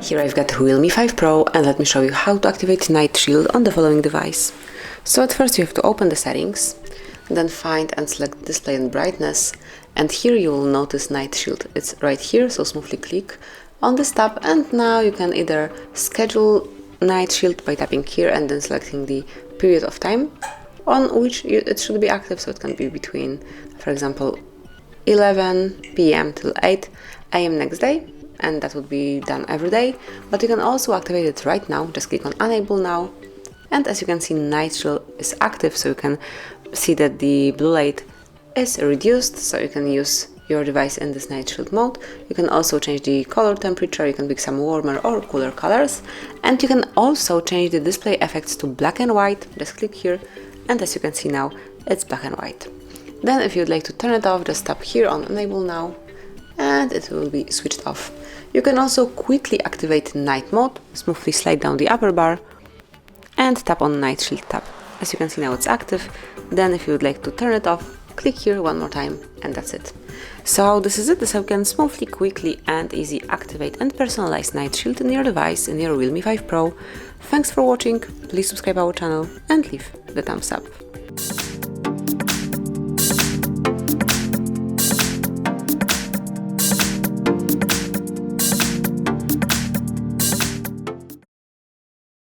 Here I've got Realme 5 Pro, and let me show you how to activate Night Shield on the following device. So at first you have to open the settings, then find and select Display and Brightness, and here you will notice Night Shield. It's right here, so smoothly click on this tab, and now you can either schedule Night Shield by tapping here and then selecting the period of time on which it should be active, so it can be between, for example, 11 p.m. till 8 a.m. next day, and that would be done every day. But you can also activate it right now. Just click on Enable Now, and as you can see, Night Shield is active, so you can see that the blue light is reduced, so you can use your device in this Night Shield mode. You can also change the color temperature, you can pick some warmer or cooler colors, and you can also change the display effects to black and white. Just click here, and as you can see now, it's black and white. Then if you'd like to turn it off, just tap here on Enable Now, and it will be switched off. You can also quickly activate night mode. Smoothly slide down the upper bar and tap on Night Shield tab. As you can see now, it's active. Then if you would like to turn it off, click here one more time, and that's it. So this is it. This is how you can smoothly, quickly and easy activate and personalize Night Shield in your device, in your Realme 5 Pro. Thanks for watching, please subscribe our channel and leave the thumbs up.